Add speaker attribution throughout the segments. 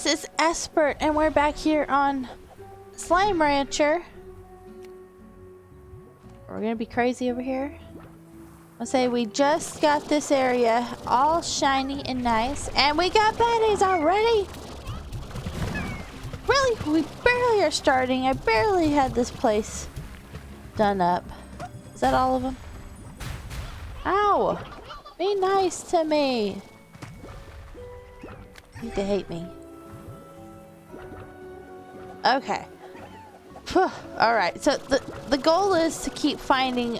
Speaker 1: this is Espert, and we're back here on Slime Rancher. We're gonna be crazy over here. I'll say we just got this area all shiny and nice, and we got baddies already. Really, we barely are starting. I barely had this place done up. Is that all of them? Ow! Be nice to me. You need to hate me. Okay. Alright, so the goal is to keep finding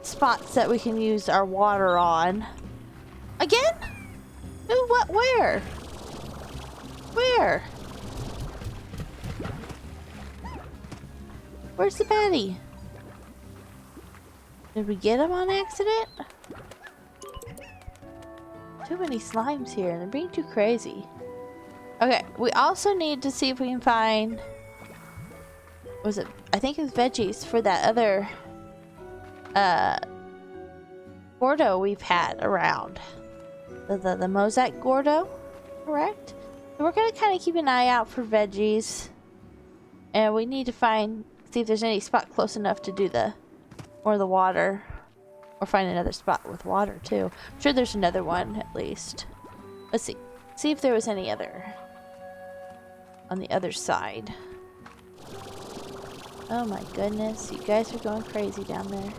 Speaker 1: spots that we can use our water on. Again? Who, what, where? Where? Where's the baddie? Did we get him on accident? Too many slimes here, and they're being too crazy. Okay, we also need to see if we can find... Was it? I think it was veggies for that other Gordo we've had around. The Mosaic Gordo, correct? So we're gonna kind of keep an eye out for veggies, and we need to see if there's any spot close enough to do the water, or find another spot with water too. I'm sure there's another one at least. Let's see if there was any other on the other side. Oh my goodness, you guys are going crazy down there.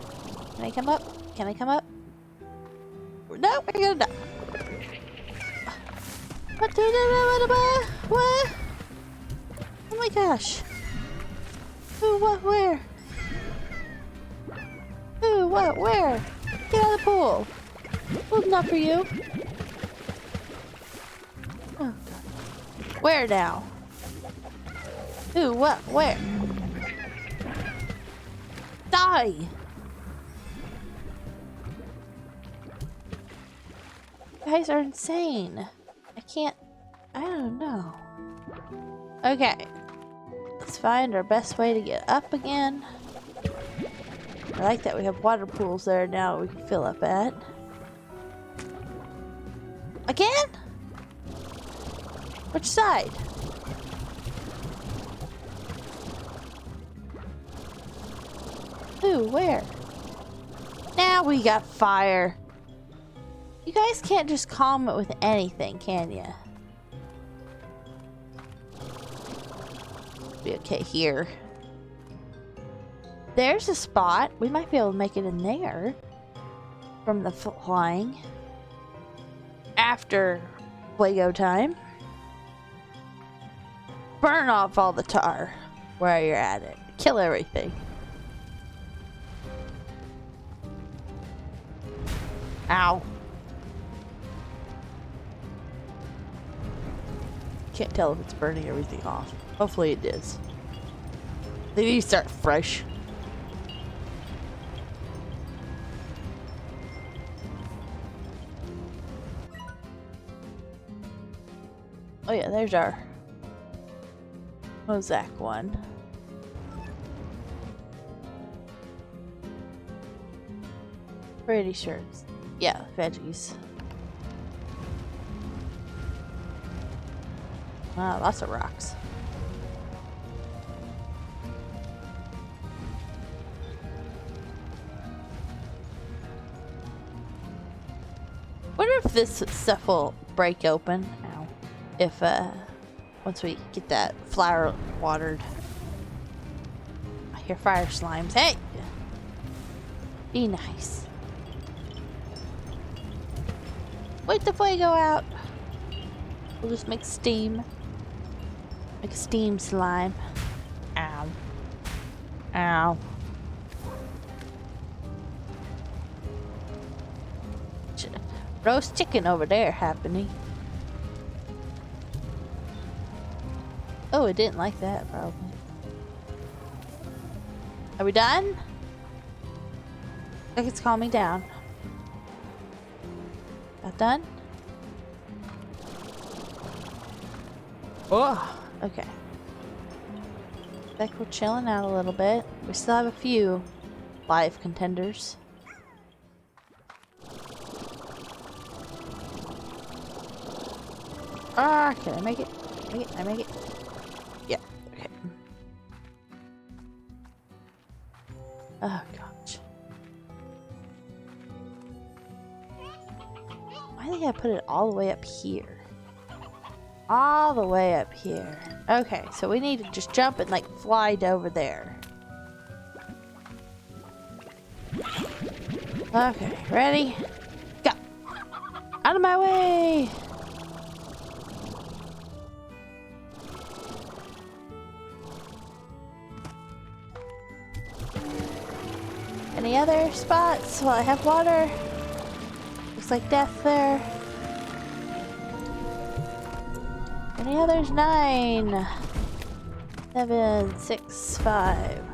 Speaker 1: Can I come up? Can I come up? No, I gotta die. What? What? Oh my gosh. Who, what, where? Who, what, where? Get out of the pool. Pool's not for you. Oh God. Where now? Who, what, where? Die! You guys are insane. I don't know. Okay. Let's find our best way to get up again. I like that we have water pools there now we can fill up at. Again? Which side? Who? Where? Now we got fire. You guys can't just calm it with anything, can ya? Be okay here. There's a spot. We might be able to make it in there from the flying after Fuego time. Burn off all the tar where you're at it. Kill everything. Ow. Can't tell if it's burning everything off. Hopefully it is. They need to start fresh. Oh yeah, there's our Mosaic one. Pretty sure it's, yeah, veggies. Wow, lots of rocks. Wonder if this stuff will break open now. If once we get that flower watered. I hear fire slimes. Hey! Be nice. Wait the fuego out. We'll just make steam. Make a steam slime. Ow. Ow. Roast chicken over there happening. Oh, it didn't like that, probably. Are we done? I think it's calming down. That done? Oh, okay. Looks like we're chilling out a little bit. We still have a few live contenders. Ah, can I make it? Make it, I make it. Yeah, okay. Oh gosh. Why do I gotta put it all the way up here? All the way up here. Okay, so we need to just jump and like fly over there. Okay, ready? Go! Out of my way! Any other spots while I have water? Looks like death there. Any others? 9, 7, 6, 5.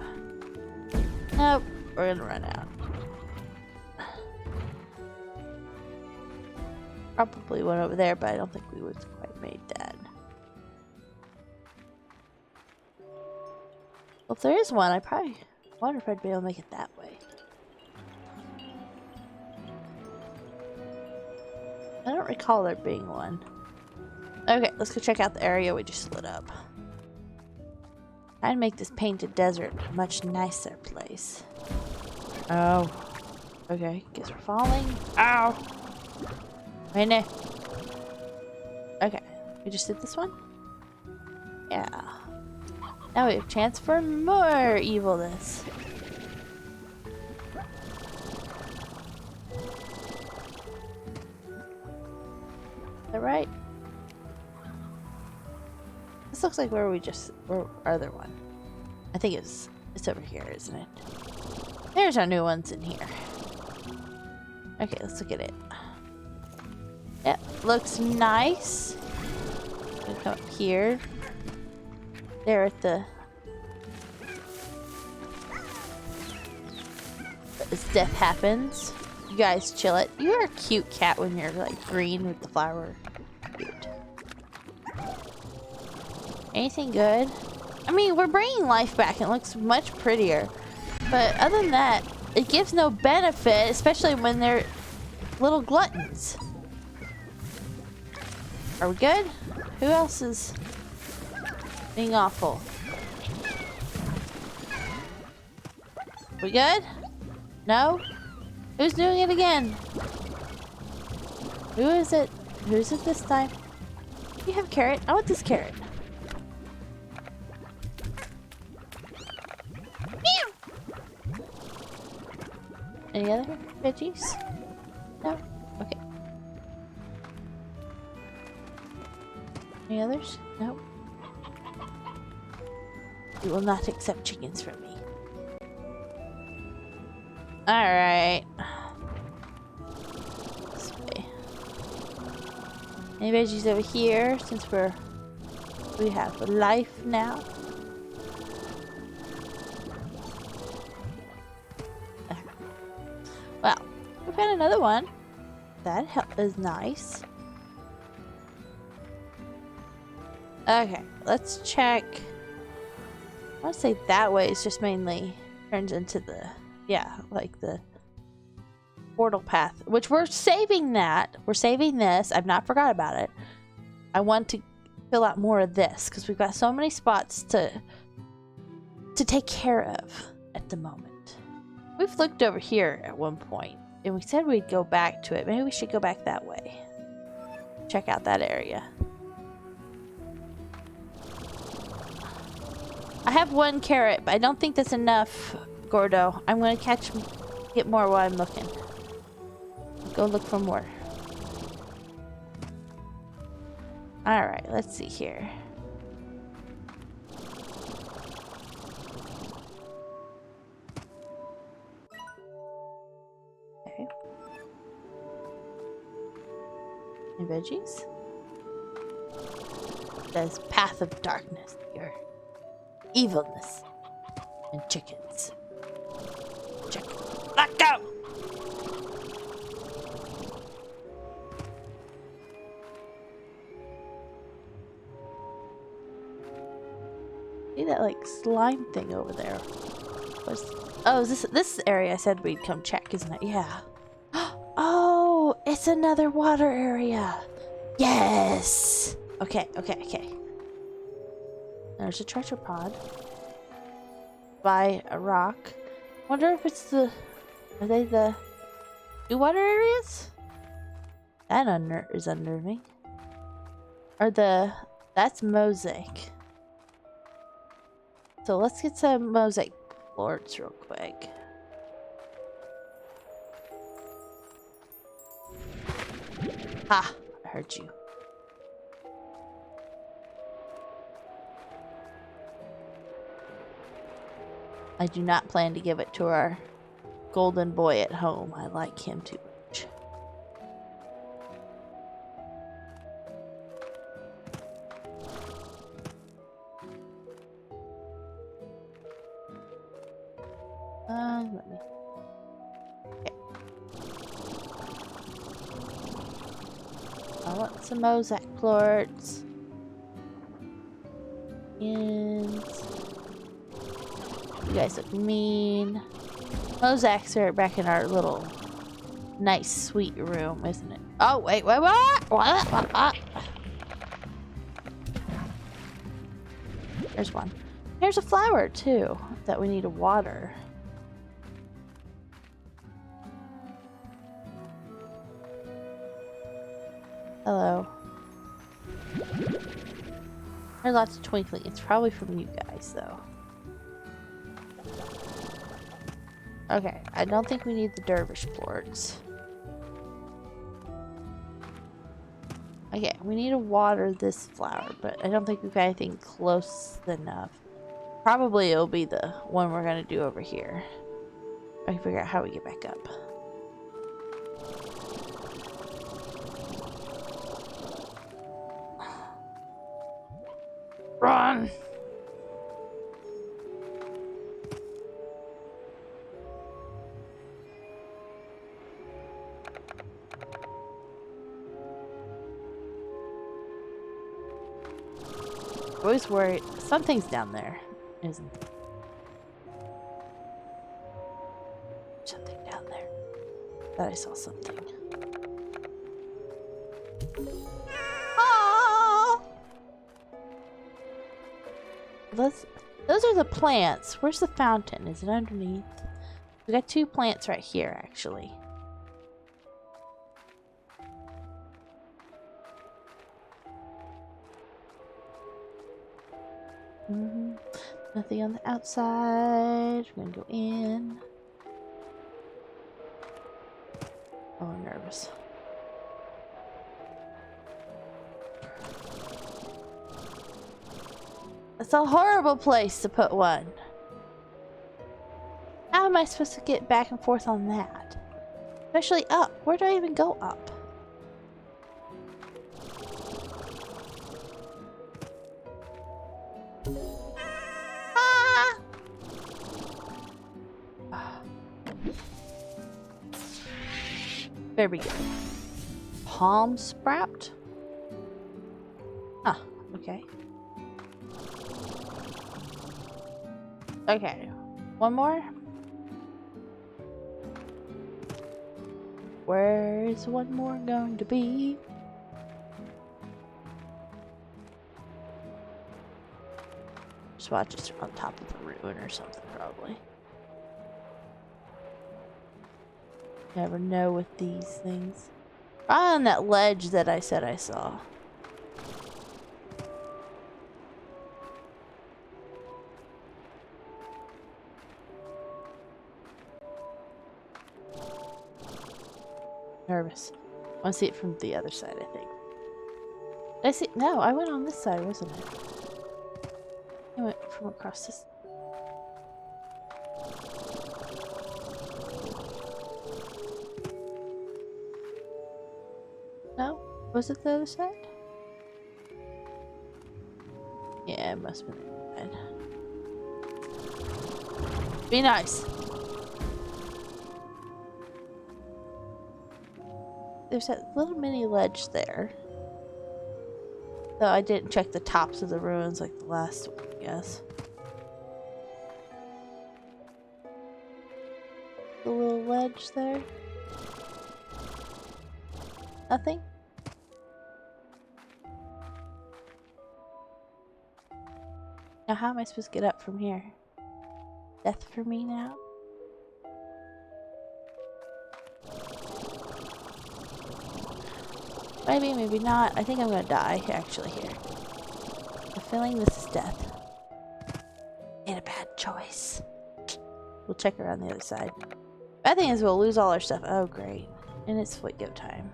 Speaker 1: Nope, we're gonna run out. Probably one over there, but I don't think we would quite made that. Well, if there is one, I probably wonder if I'd be able to make it that way. I don't recall there being one. Okay, let's go check out the area we just lit up. I'd make this painted desert a much nicer place. Oh. Okay, guess we're falling. Ow! Right there. Okay, we just did this one? Yeah. Now we have a chance for more evilness. Is that right? This looks like where other one. I think it's over here, isn't it? There's our new ones in here. Okay, let's look at it. Yep, looks nice. We come up here. There at the... As death happens. You guys chill it. You're a cute cat when you're like green with the flower. Cute. Anything good? I mean, we're bringing life back. It looks much prettier. But other than that, it gives no benefit, especially when they're little gluttons. Are we good? Who else is being awful? We good? No? Who's doing it again? Who is it? Who's it this time? You have carrot. I want this carrot. Meow. Any other veggies? No? Okay. Any others? No? You will not accept chickens from me. Alright. This way. Any veggies over here since we have life now? Well, we found another one. That is nice. Okay, let's check. I want to say that way is just mainly turns into the, yeah, like the portal path, which we're saving that. We're saving this. I've not forgot about it. I want to fill out more of this because we've got so many spots to take care of at the moment. We've looked over here at one point and we said we'd go back to it. Maybe we should go back that way. Check out that area. I have 1 carrot, but I don't think that's enough, Gordo. I'm gonna get more while I'm looking. Go look for more. Alright, let's see here. Okay. Any veggies? There's Path of Darkness here. Evilness and chickens. Chicken. Let go! See that like slime thing over there? Oh, is this area I said we'd come check, isn't it? Yeah. Oh, it's another water area. Yes. Okay. There's a treasure pod by a rock. Wonder if it's the... Are they the new water areas? That is unnerving. Or the... That's mosaic. So let's get some mosaic boards real quick. Ha! I heard you. I do not plan to give it to our golden boy at home. I like him too much. Let me... Okay. I want some mosaic plorts. And... You guys look mean. Mosaics are back in our little nice sweet room, isn't it? Oh, wait, what? There's one. There's a flower, too, that we need to water. Hello. There's lots of twinkling. It's probably from you guys, though. Okay, I don't think we need the dervish boards. Okay, we need to water this flower, but I don't think we've got anything close enough. Probably it'll be the one we're gonna do over here. I can figure out how we get back up. Run! I always worry something's down there, isn't it? Something down there. Thought I saw something. Oh! Those are the plants. Where's the fountain? Is it underneath? We got two plants right here, actually. Nothing on the outside. We're gonna go in. Oh, I'm nervous. That's a horrible place to put one. How am I supposed to get back and forth on that? Especially up. Where do I even go up? There we go. Palm sprout? Huh, okay. Okay, one more. Where is one more going to be? Just watch it's on top of the ruin or something, probably. Never know with these things. On that ledge that I said I saw. Nervous. I want to see it from the other side, I think. Did I see? No, I went on this side, wasn't it? I went from across this. No? Was it the other side? Yeah, it must have been the other side. Be nice. There's that little mini ledge there. Though I didn't check the tops of the ruins like the last one, I guess. The little ledge there. Nothing? Now how am I supposed to get up from here? Death for me now? Maybe, maybe not. I think I'm gonna die actually here. I'm feeling this is death. Ain't a bad choice. We'll check around the other side. Bad thing is we'll lose all our stuff. Oh great. And it's foot go time.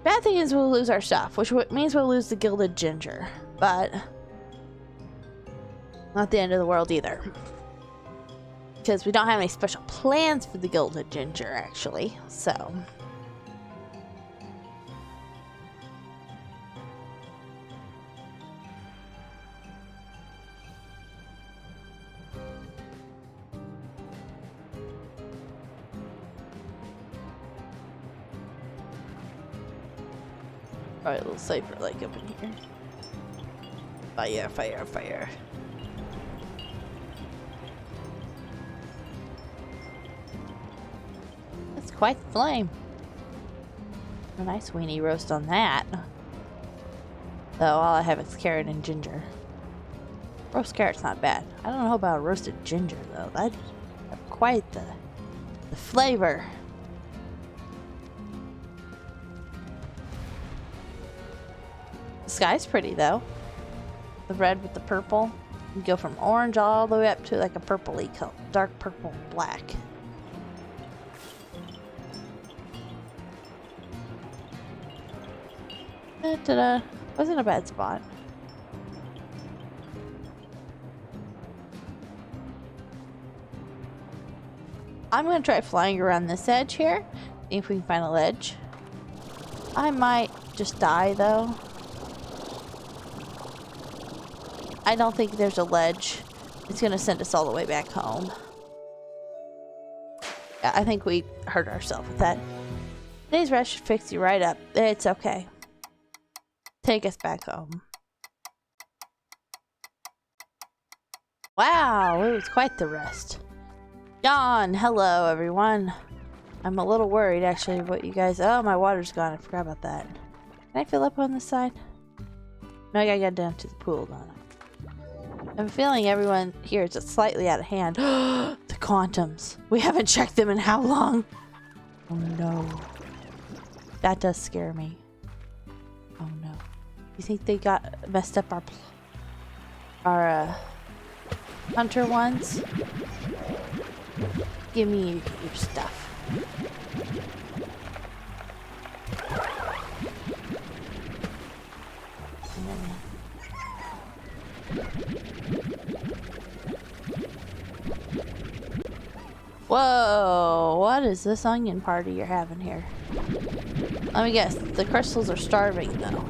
Speaker 1: Bad thing is we'll lose our stuff, which means we'll lose the gilded ginger. But not the end of the world either. Because we don't have any special plans for the gilded ginger, actually. So. Probably a little safer, like up in here. Fire, fire, fire. That's quite the flame. A nice weenie roast on that. Though all I have is carrot and ginger. Roast carrot's not bad. I don't know about roasted ginger though. That'd have quite the flavor. The sky's pretty though. The red with the purple. You go from orange all the way up to like a purpley color, dark purple black. Ta-da! Wasn't a bad spot. I'm gonna try flying around this edge here. See if we can find a ledge. I might just die though. I don't think there's a ledge. It's gonna send us all the way back home. Yeah, I think we hurt ourselves with that. Today's rest should fix you right up. It's okay. Take us back home. Wow, it was quite the rest. John, hello everyone. I'm a little worried actually what you guys. Oh, my water's gone. I forgot about that. Can I fill up on this side? No, I gotta get down to the pool, don't I? I'm feeling everyone here is just slightly out of hand. The quantums. We haven't checked them in how long? Oh no. That does scare me. Oh no. You think they got messed up our hunter ones? Give me your stuff. Whoa, what is this onion party you're having here? Let me guess, the crystals are starving though.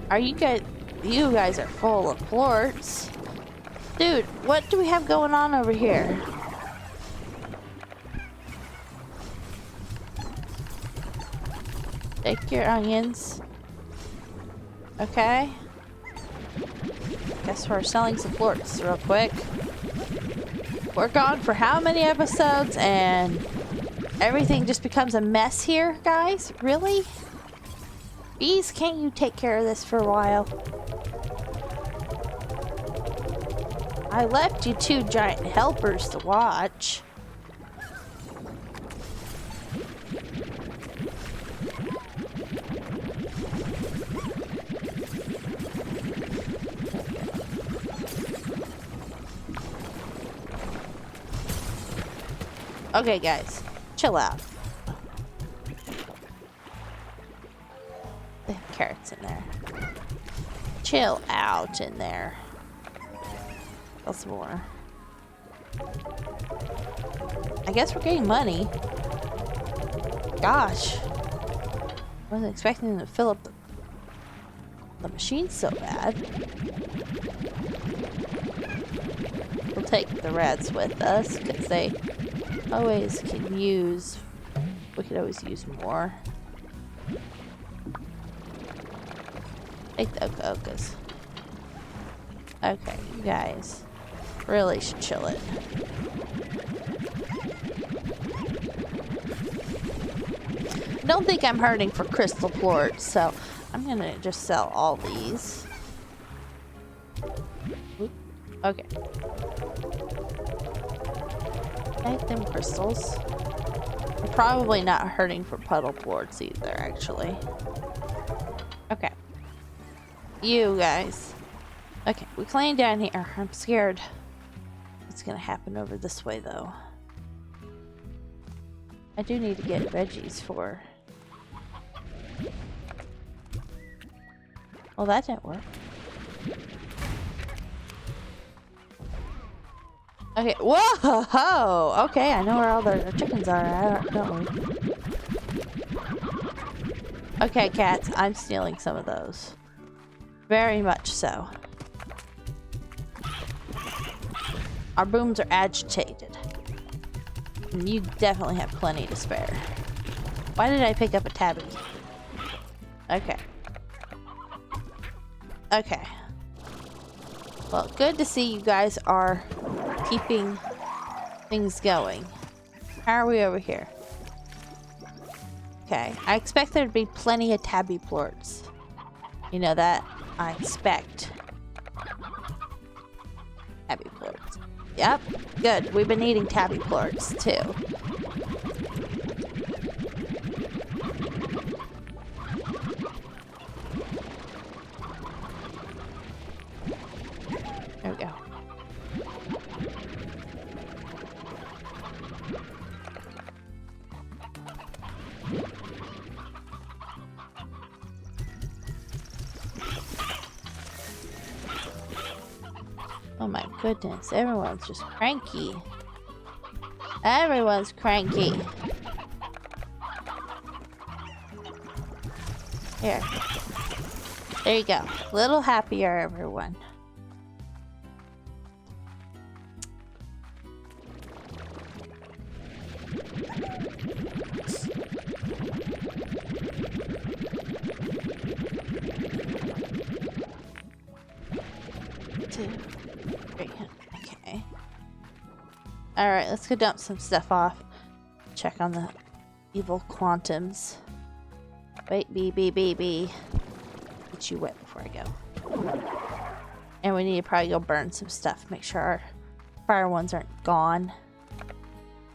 Speaker 1: Are you guys are full of plorts. Dude, what do we have going on over here? Take your onions. Okay. Guess we're selling some plorts real quick. We're gone for how many episodes and everything just becomes a mess here, guys? Really? Bees, can't you take care of this for a while? I left you two giant helpers to watch. Okay, guys, chill out. They have carrots in there. Chill out in there. That's more. I guess we're getting money. Gosh. Wasn't expecting them to fill up the machine so bad. We'll take the rats with us because they always can use. We could always use more. Take the oka-okas. Okay, you guys really should chill it. don't think I'm hurting for crystal plorts, so I'm gonna just sell all these. Oop. Okay. Take them crystals. I'm probably not hurting for puddle plorts either, actually. Okay. You guys. Okay, we clean down here. I'm scared. What's gonna happen over this way, though? I do need to get veggies for... Well, that didn't work. Okay, whoa! Okay, I know where all the chickens are, don't we? Okay, cats, I'm stealing some of those. Very much so. Our booms are agitated. And you definitely have plenty to spare. Why did I pick up a tabby? Okay. Okay. Well, good to see you guys are keeping things going. How are we over here? Okay. I expect there to be plenty of tabby plorts. You know that? I expect. Tabby plorts. Yep. Good. We've been eating tabby plorts too. There we go. Oh my goodness, everyone's just cranky. Everyone's cranky. Here. There you go. A little happier, everyone. Okay. Alright, let's go dump some stuff off. Check on the evil quantums. Wait, B. Get you wet before I go. And we need to probably go burn some stuff. Make sure our fire ones aren't gone.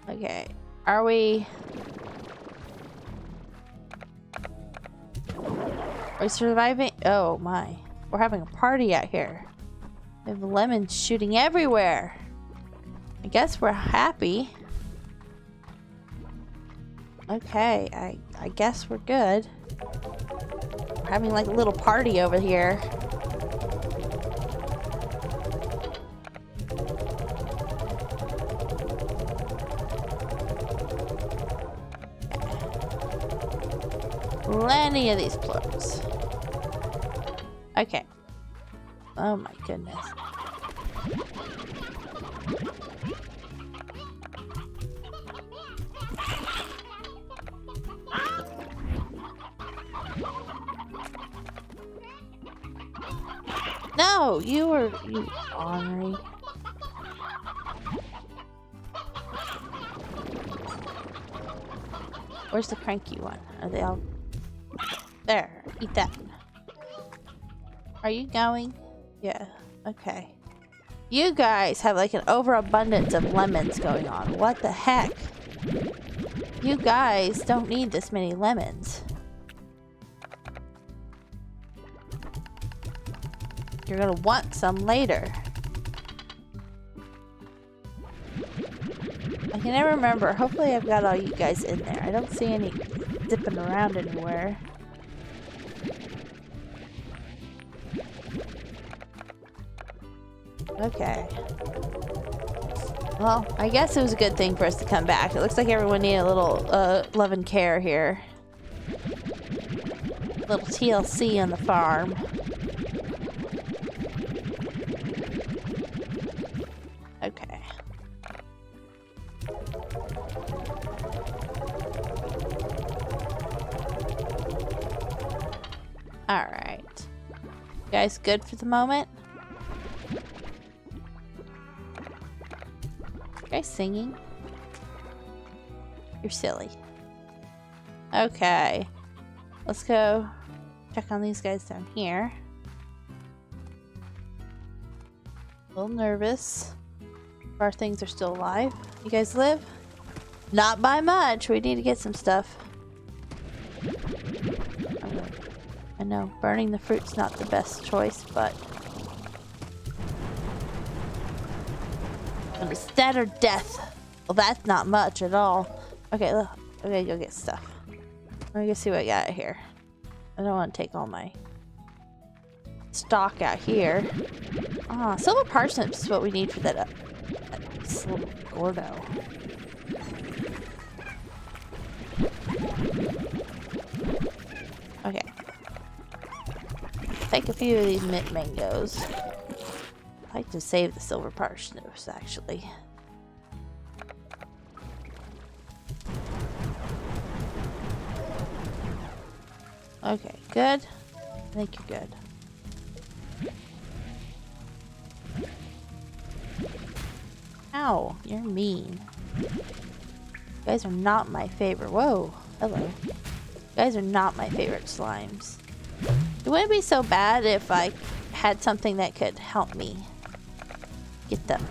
Speaker 1: Okay. Are we surviving? Oh my. We're having a party out here. We have lemons shooting everywhere. I guess we're happy. Okay, I guess we're good. We're having like a little party over here. Plenty of these plorts. Okay. Oh my goodness. No, you ornery. Where's the cranky one? Are they all there? Eat that. Are you going? Yeah, okay. You guys have like an overabundance of lemons going on. What the heck? You guys don't need this many lemons. You're gonna want some later. I can never remember. Hopefully I've got all you guys in there. I don't see any zipping around anywhere. Okay. Well, I guess it was a good thing for us to come back. It looks like everyone needed a little love and care here. A little TLC on the farm. Okay. Alright. You guys good for the moment? You guys singing? You're silly. Okay. Let's go check on these guys down here. A little nervous. Our things are still alive. You guys live? Not by much. We need to get some stuff. I know burning the fruit's not the best choice, but it's that or death. Well, that's not much at all. Okay, look. Okay, go get stuff. Let me go see what I got here. I don't want to take all my stock out here. Ah, silver parsnips is what we need for that little Gordo. Okay. Take a few of these mint mangoes. I like to save the silver parsnips, actually. Okay, good. I think you're good. Ow, you're mean. You guys are not my favorite. Whoa, hello. You guys are not my favorite slimes. It wouldn't be so bad if I had something that could help me get them.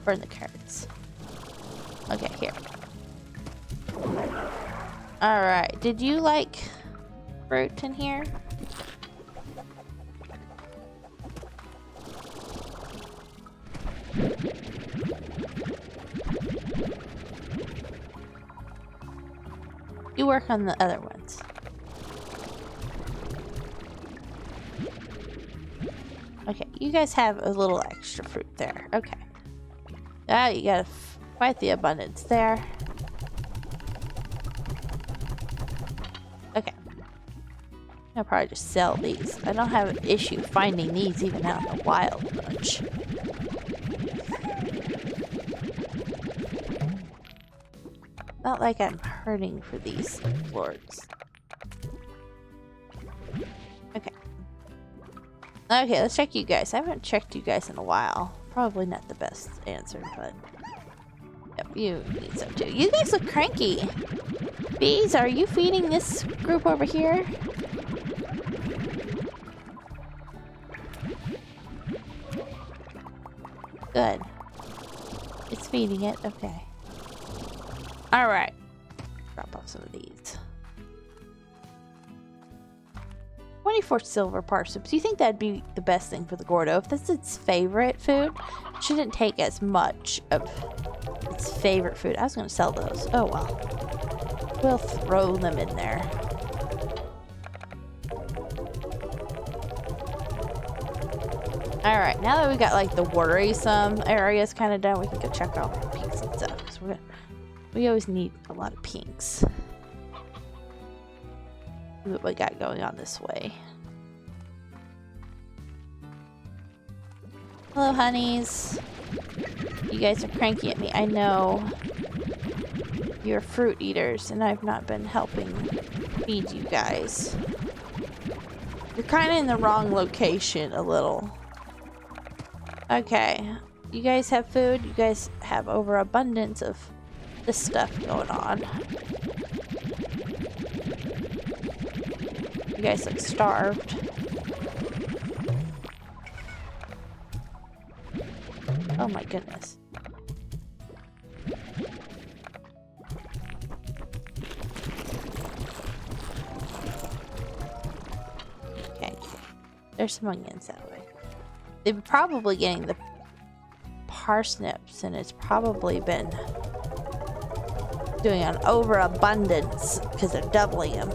Speaker 1: Burn the carrots. Okay, here. Alright, did you like fruit in here? You work on the other ones. Okay, you guys have a little extra fruit there. Okay. Ah, you got quite the abundance there. Okay. I'll probably just sell these. I don't have an issue finding these even out in the wild much. Not like I'm hurting for these lords. Okay. Okay, let's check you guys. I haven't checked you guys in a while. Probably not the best answer, but... Yep, you need some too. You guys look cranky. Bees, are you feeding this group over here? Good. It's feeding it. Okay. Alright. Drop off some of these. 24 silver parsnips. Do you think that'd be the best thing for the Gordo? If that's its favorite food, it shouldn't take as much of its favorite food. I was going to sell those. Oh well. We'll throw them in there. Alright, now that we got like the worrisome areas kind of done, we can go check out our peaks and stuff. Because we always need a lot of pinks. See what we got going on this way. Hello, honeys. You guys are cranky at me. I know. You're fruit eaters, and I've not been helping feed you guys. You're kind of in the wrong location a little. Okay. You guys have food. You guys have overabundance of this stuff going on. You guys look starved. Oh my goodness. Okay. There's some onions that way. They've been probably getting the parsnips, and it's probably been doing an overabundance because they're doubling them.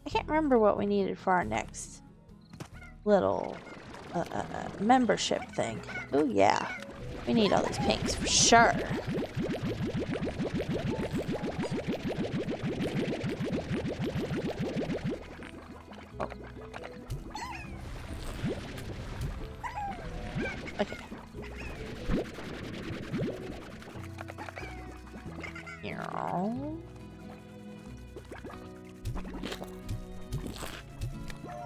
Speaker 1: I can't remember what we needed for our next little membership thing. Oh yeah, we need all these pinks for sure. Oh. Okay.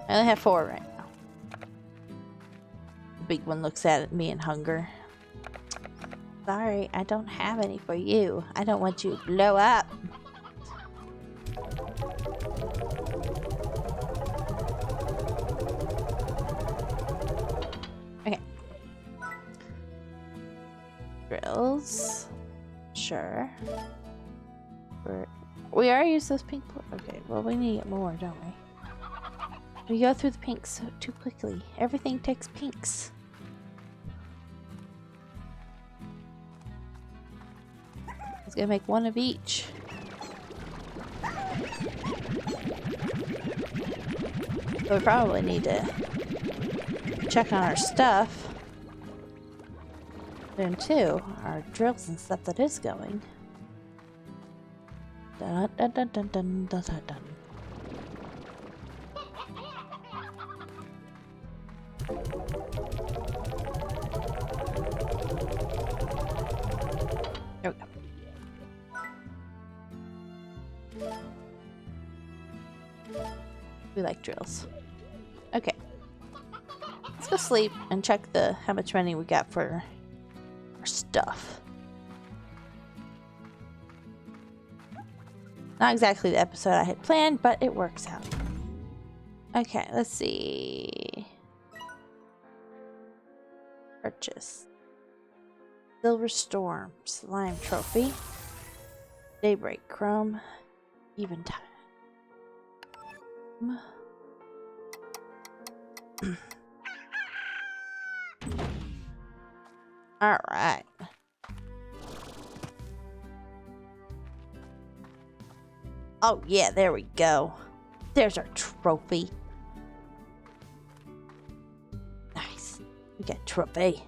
Speaker 1: I only have 4 right now. The big one looks at me in hunger. Sorry, I don't have any for you. I don't want you to blow up. Okay. Drills. Sure. We already used those pink. Okay, well, we need more, don't we? We go through the pinks too quickly. Everything takes pinks. It's gonna make one of each. So we probably need to check on our stuff. Then too, our drills and stuff that is going. Dun dun dun dun dun dun dun dun. There we go. We like drills. Okay. Let's go sleep and check how much money we got for our stuff. Not exactly the episode I had planned, but it works out. Okay, let's see. Purchase. Silver Storm. Slime Trophy. Daybreak Chrome. Eventide. Alright. Oh yeah, there we go. There's our trophy. Nice. We got a trophy.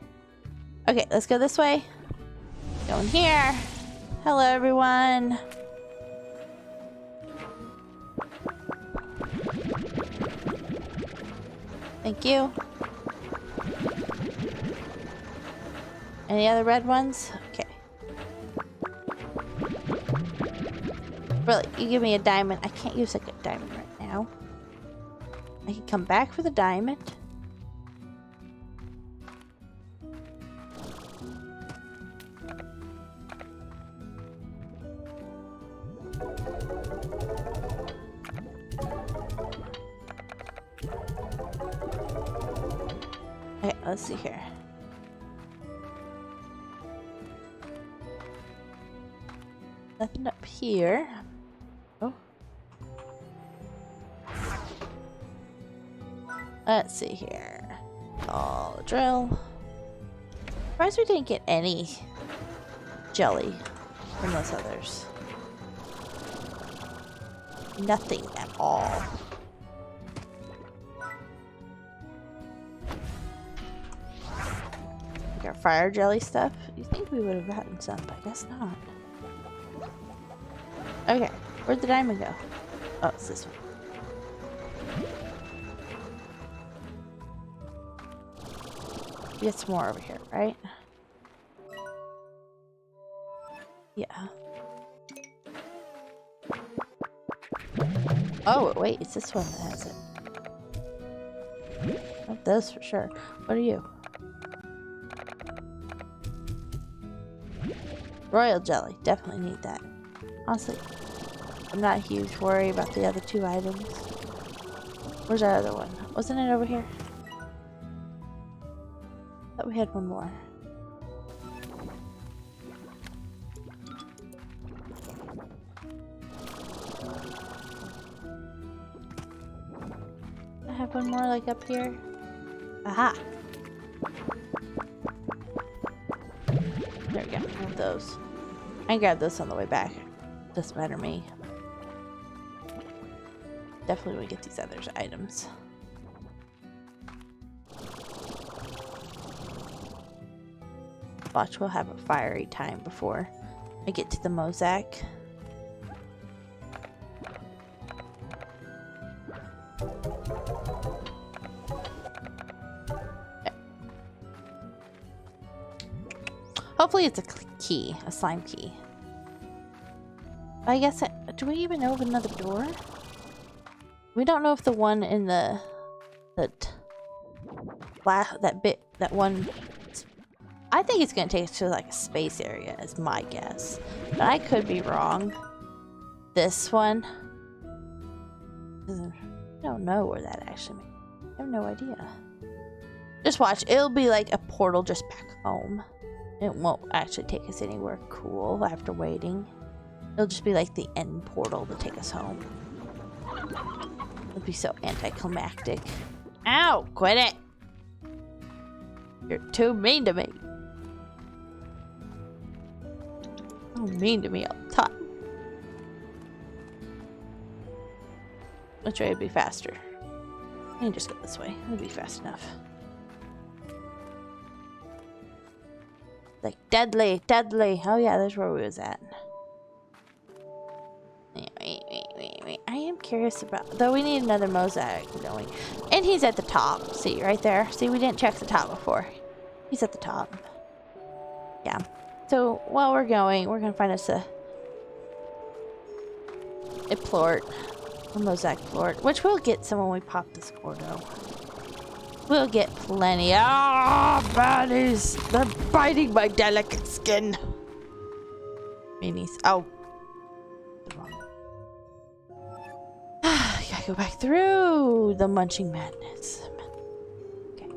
Speaker 1: Okay, let's go this way. Go in here. Hello, everyone. Thank you. Any other red ones? Okay. Really, you give me a diamond. I can't use like a diamond right now. I can come back for the diamond. Okay, let's see here. Nothing up here. Oh. Let's see here. Oh, the drill. Surprised we didn't get any jelly from those others. Nothing at all. Like our fire jelly stuff. You think we would have gotten some, but I guess not. Okay, where'd the diamond go? Oh, it's this one. We get some more over here, right? Yeah. Oh, wait, it's this one that has it. Not this for sure. What are you? Royal jelly. Definitely need that. Honestly, I'm not a huge worry about the other two items. Where's our other one? Wasn't it over here? Thought we had one more. I have one more like up here. Aha! There we go. I have those. I can grab this on the way back. Doesn't matter to me. Definitely will get these other items. Watch, we'll have a fiery time before I get to the mosaic. Okay. Hopefully it's a key, a slime key. I guess, do we even open another door? We don't know if the one in that one I think it's gonna take us to like a space area, is my guess. But I could be wrong. This one. I don't know where that actually means. I have no idea. Just watch. It'll be like a portal just back home. It won't actually take us anywhere cool after waiting. It'll just be like the end portal to take us home. It'll be so anticlimactic. Ow! Quit it! You're too mean to me. So mean to me all the time. Which way would be faster? I can just go this way. It'll be fast enough. Like deadly, deadly. Oh yeah, there's where we was at. Wait. I am curious about. Though we need another mosaic, don't we? And he's at the top. See right there. See, we didn't check the top before. He's at the top. Yeah. So while we're going, we're gonna find us a plort, a mosaic plort, which we'll get some when we pop this Gordo. We'll get plenty. Ah, baddies! They're biting my delicate skin. Minis. Oh. Gotta go back through the munching madness. Okay.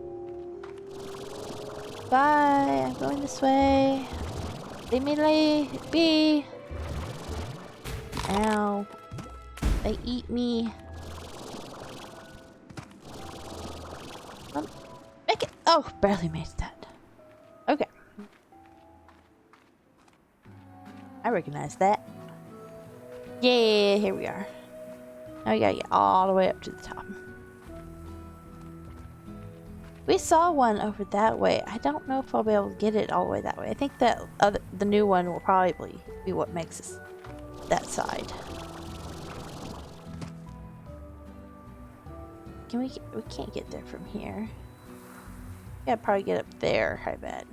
Speaker 1: Bye. I'm going this way. Leave me be. Ow. They eat me. Make it. Oh, barely made that. Okay. I recognize that. Yeah, here we are. Now we gotta get all the way up to the top. We saw one over that way. I don't know if I'll be able to get it all the way that way. I think that the new one will probably be what makes us that side. Can we can't get there from here. Yeah, probably get up there, I bet.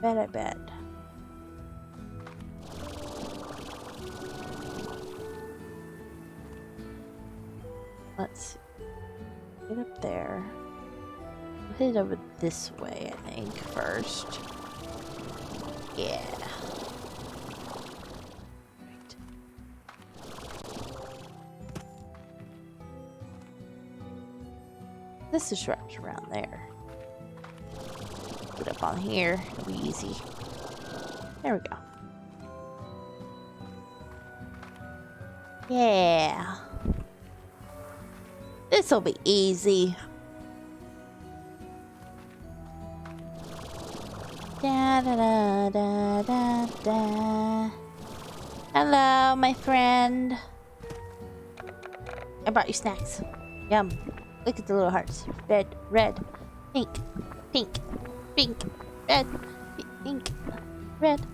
Speaker 1: I bet. Let's see. Get up there. We'll hit it over this way, I think, first. Yeah. Right. This is wrapped around there. Get up on here. It'll be easy. There we go. Yeah. This'll be easy. Da da da da da da. Hello, my friend. I brought you snacks. Yum. Look at the little hearts. Red, red, pink, pink, pink, red, pink, red,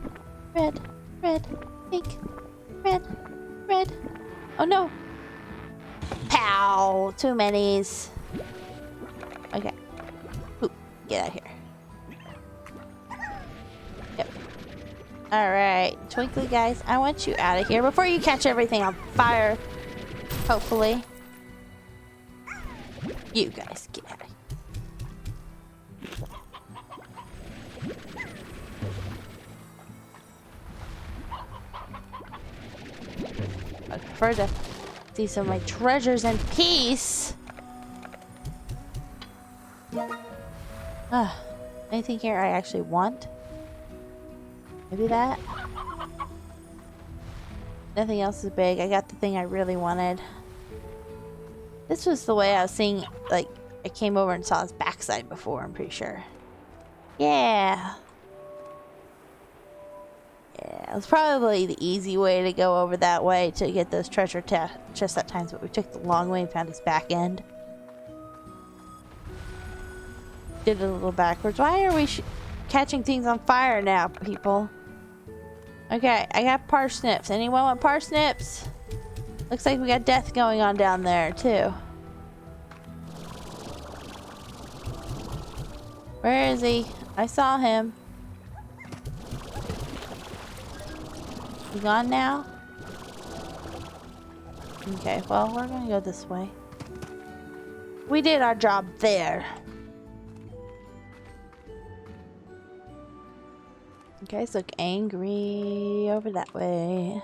Speaker 1: red, red, pink, red, red. Oh no. Pow! Too many's. Okay. Ooh, get out of here. Yep. Alright. Twinkly guys, I want you out of here before you catch everything on fire. Hopefully. You guys, get out of here. I prefer to see some of my treasures in peace. Anything here I actually want? Maybe that? Nothing else is big. I got the thing I really wanted. This was the way I was seeing, like, I came over and saw his backside before, I'm pretty sure. Yeah. Yeah, it was probably the easy way to go over that way to get those treasure chests at times, but we took the long way and found his back end. Did it a little backwards. Why are we catching things on fire now, people? Okay, I got parsnips. Anyone want parsnips? Looks like we got death going on down there, too. Where is he? I saw him. You gone now? Okay, well, we're gonna go this way. We did our job there. Guys look angry over that way.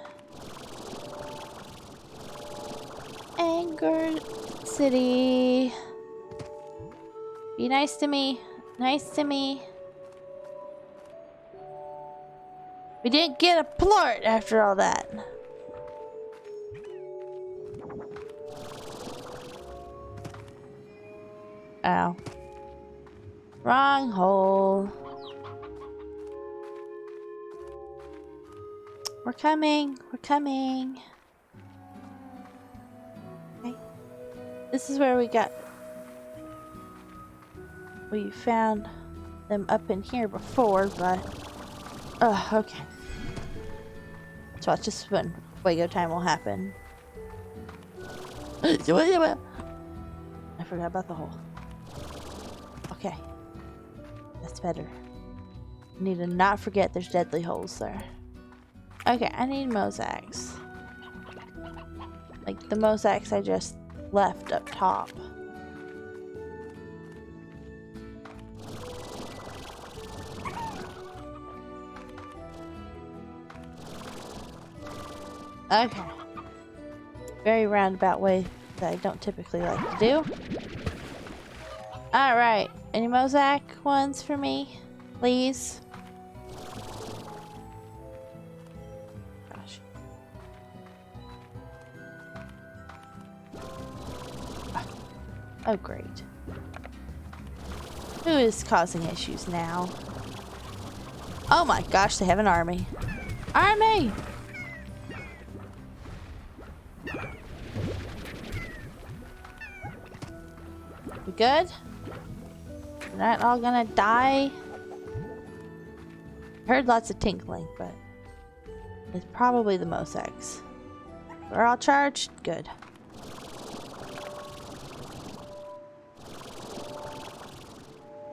Speaker 1: Anger City. Be nice to me. Nice to me. We didn't get a plort after all that. Ow. Wrong hole. We're coming. We're coming. Okay. This is where we found them up in here before, but... okay. So it's just when Fuego time will happen. I forgot about the hole. Okay. That's better. I need to not forget there's deadly holes there. Okay, I need mosaics. Like the mosaics I just left up top. Okay. Very roundabout way that I don't typically like to do. Alright. Any mosaic ones for me? Please? Gosh. Oh, great. Who is causing issues now? Oh my gosh, they have an army. Army! We good? We're not all gonna die? Heard lots of tinkling, but it's probably the mosaics. We're all charged? Good.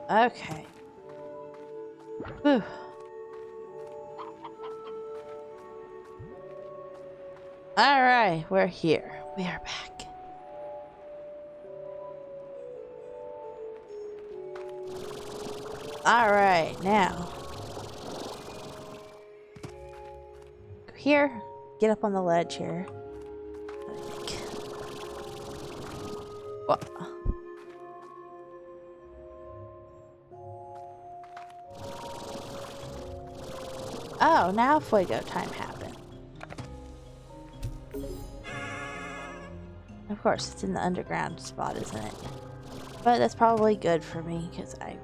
Speaker 1: Okay. Whew. Alright, we're here. We are back. Alright, now. Go here. Get up on the ledge here. What? Oh, now Fuego time happened. Of course, it's in the underground spot, isn't it? But that's probably good for me, because I'm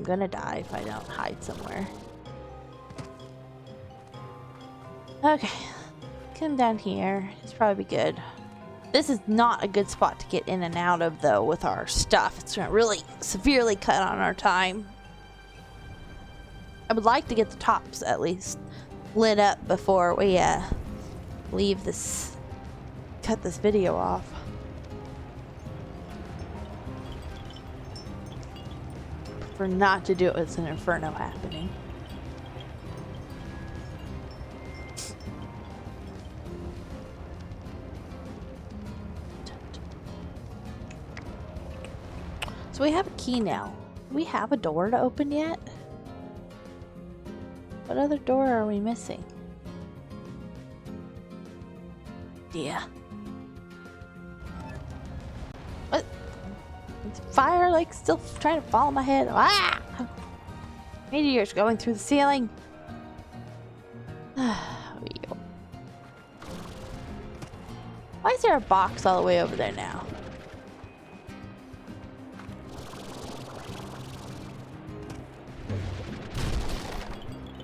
Speaker 1: gonna die if I don't hide somewhere. Okay. Come down here. It's probably good. This is not a good spot to get in and out of, though, with our stuff. It's gonna really severely cut on our time. I would like to get the tops, at least, lit up before we, leave this... cut this video off. For not to do it with an inferno happening. So we have a key now. Do we have a door to open yet? What other door are we missing? Yeah. What? Is fire like still trying to follow my head? Ah! Meteors going through the ceiling. Why is there a box all the way over there now?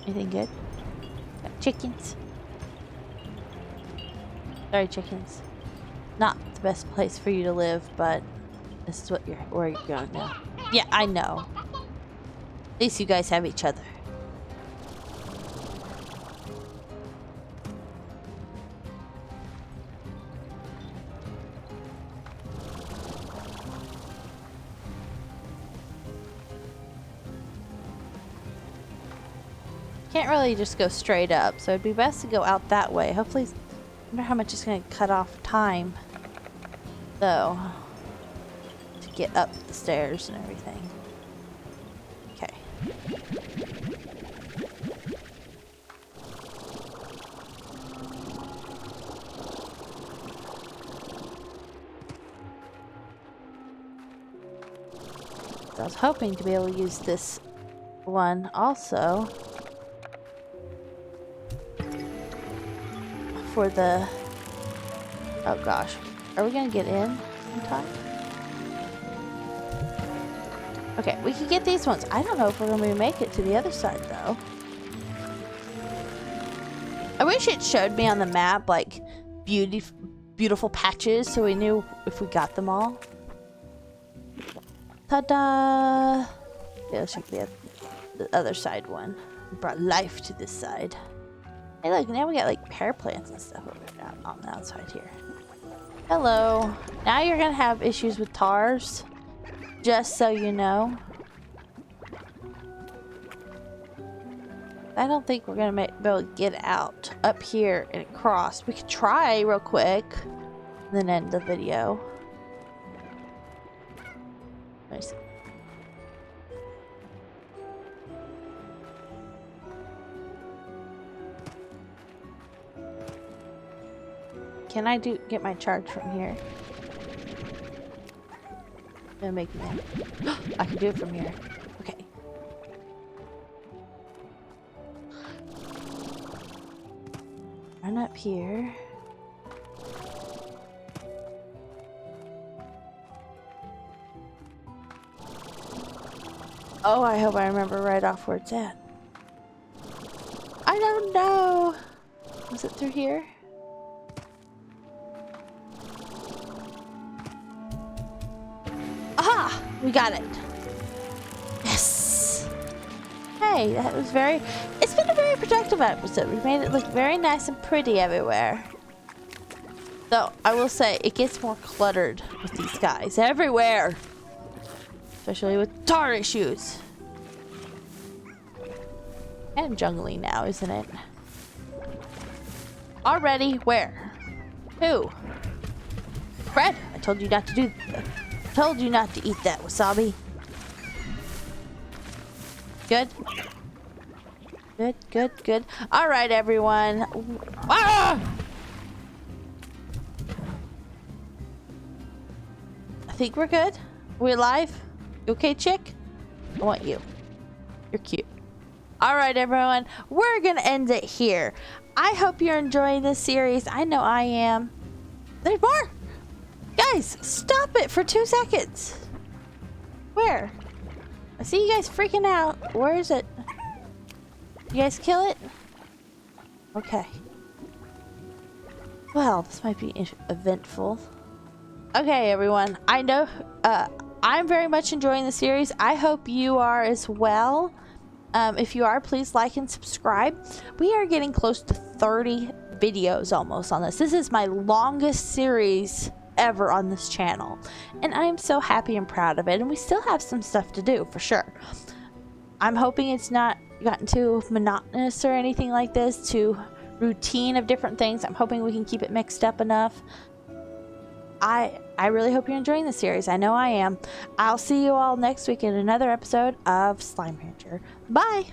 Speaker 1: Anything good? Got chickens. Sorry, chickens. Not the best place for you to live, but this is where you're going now. Yeah, I know. At least you guys have each other. Can't really just go straight up, so it'd be best to go out that way. Hopefully, I wonder how much it's going to cut off time, though, to get up the stairs and everything. Okay. I was hoping to be able to use this one also for the... Oh gosh. Are we gonna get in time? Okay, we can get these ones. I don't know if we're gonna make it to the other side though. I wish it showed me on the map like beautiful patches so we knew if we got them all. Ta-da! Yeah, let's check the other side one. Brought life to this side. Hey look, now we got like pear plants and stuff over on the outside here. Hello. Now you're gonna have issues with tars. Just so you know. I don't think we're gonna be able to get out up here and across. We could try real quick and then end the video. Nice. Can I get my charge from here? It'll make me. I can do it from here. Okay. Run up here. Oh, I hope I remember right off where it's at. I don't know. Was it through here? Aha! We got it. Yes. Hey, that was very... It's been a very productive episode. We made it look very nice and pretty everywhere. Though, I will say, it gets more cluttered with these guys everywhere. Especially with tar issues. And jungly now, isn't it? Already? Where? Who? Fred, I told you not to do... Told you not to eat that wasabi. Good. Good, good, good. All right, everyone. Ah! I think we're good. We alive? You okay, chick? I want you. You're cute. All right, everyone. We're gonna end it here. I hope you're enjoying this series. I know I am. There's more. Guys, stop it for 2 seconds. Where? I see you guys freaking out. Where is it? You guys kill it? Okay. Well, this might be eventful. Okay, everyone. I know I'm very much enjoying the series. I hope you are as well. If you are, please like and subscribe. We are getting close to 30 videos almost on this. This is my longest series ever on this channel, and I'm so happy and proud of it, and we still have some stuff to do for sure. I'm hoping it's not gotten too monotonous or anything like this, too routine of different things. I'm hoping we can keep it mixed up enough. I really hope you're enjoying the series. I know I am. I'll see you all next week in another episode of Slime Rancher. Bye!